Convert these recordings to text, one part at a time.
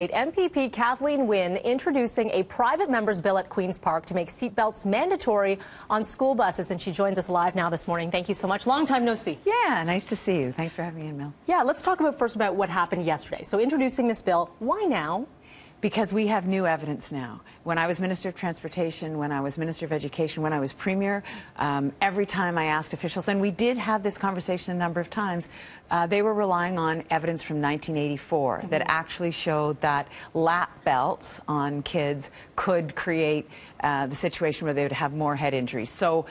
MPP Kathleen Wynne introducing a private member's bill at Queen's Park to make seatbelts mandatory on school buses. And she joins us live now this morning. Thank you so much. Long time no see. Yeah, nice to see you. Thanks for having me in, Mel. Yeah, let's talk first about what happened yesterday. So introducing this bill, why now? Because we have new evidence now. When I was Minister of Transportation, when I was Minister of Education, when I was Premier, every time I asked officials, and we did have this conversation a number of times, they were relying on evidence from 1984 that actually showed that lap belts on kids could create the situation where they would have more head injuries. So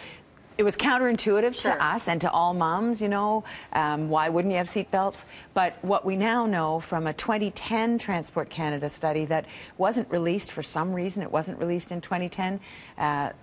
it was counterintuitive to us and to all moms, you know, why wouldn't you have seatbelts? But what we now know from a 2010 Transport Canada study that wasn't released for some reason, it wasn't released in 2010,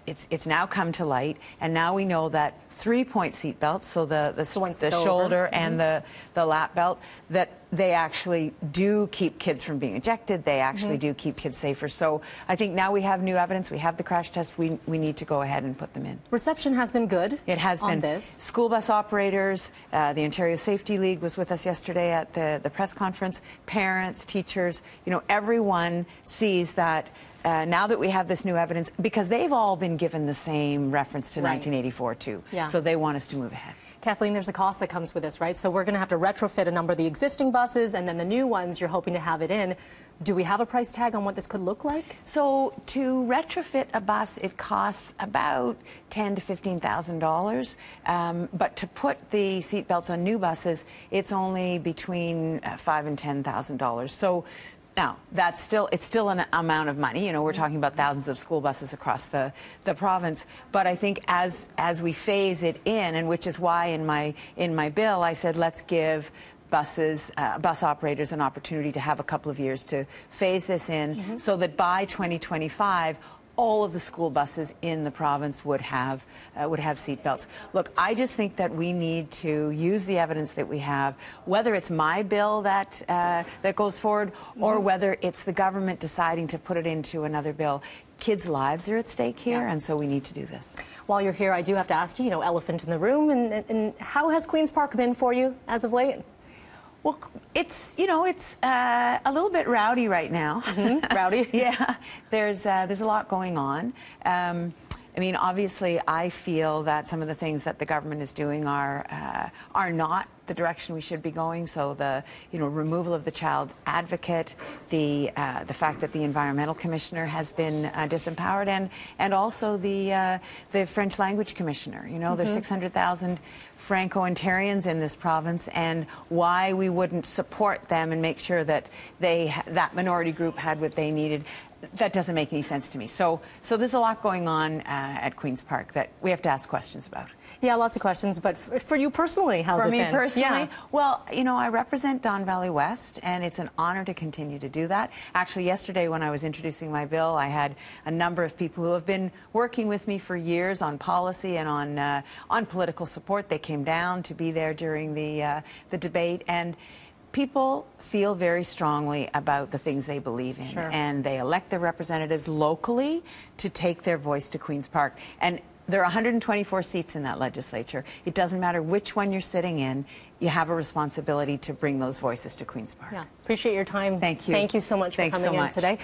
it's now come to light, and now we know that 3-point seatbelts, so the shoulder and the lap belt, that they actually do keep kids from being ejected. They actually do keep kids safer. So I think now we have new evidence. We have the crash test. We need to go ahead and put them in. Reception has been good. It has been. This. School bus operators, the Ontario Safety League was with us yesterday at the press conference. Parents, teachers, you know, everyone sees that now that we have this new evidence, because they've all been given the same reference to 1984 too. Yeah. So they want us to move ahead. Kathleen, there's a cost that comes with this, right? So we're going to have to retrofit a number of the existing buses, and then the new ones you're hoping to have it in. Do we have a price tag on what this could look like? So to retrofit a bus, it costs about $10,000 to $15,000. But to put the seatbelts on new buses, it's only between $5,000 and $10,000. So now, it's still an amount of money. You know, we're talking about thousands of school buses across the province. But I think as we phase it in, and which is why in my bill I said let's give bus operators an opportunity to have a couple of years to phase this in, so that by 2025 all of the school buses in the province would have seatbelts. Look, I just think that we need to use the evidence that we have, whether it's my bill that goes forward, or whether it's the government deciding to put it into another bill. Kids' lives are at stake here, and so we need to do this. While you're here, I do have to ask you, elephant in the room, and how has Queen's Park been for you as of late? Well, it's a little bit rowdy right now. Rowdy? Yeah, there's a lot going on. I mean, obviously, I feel that some of the things that the government is doing are not the direction we should be going. So the removal of the child advocate, the fact that the environmental commissioner has been disempowered, and also the French language commissioner. You know, there's 600,000 Franco-Ontarians in this province, and why we wouldn't support them and make sure that that minority group had what they needed. That doesn't make any sense to me. So there's a lot going on at Queen's Park that we have to ask questions about. Yeah, lots of questions. But for you personally, how's it been? For me personally? Well, I represent Don Valley West, and it's an honor to continue to do that. Actually, yesterday when I was introducing my bill, I had a number of people who have been working with me for years on policy and on political support. They came down to be there during the debate, and people feel very strongly about the things they believe in, and they elect their representatives locally to take their voice to Queen's Park. And there are 124 seats in that legislature. It doesn't matter which one you're sitting in, you have a responsibility to bring those voices to Queen's Park. Yeah, appreciate your time. Thank you. Thank you so much for coming in today.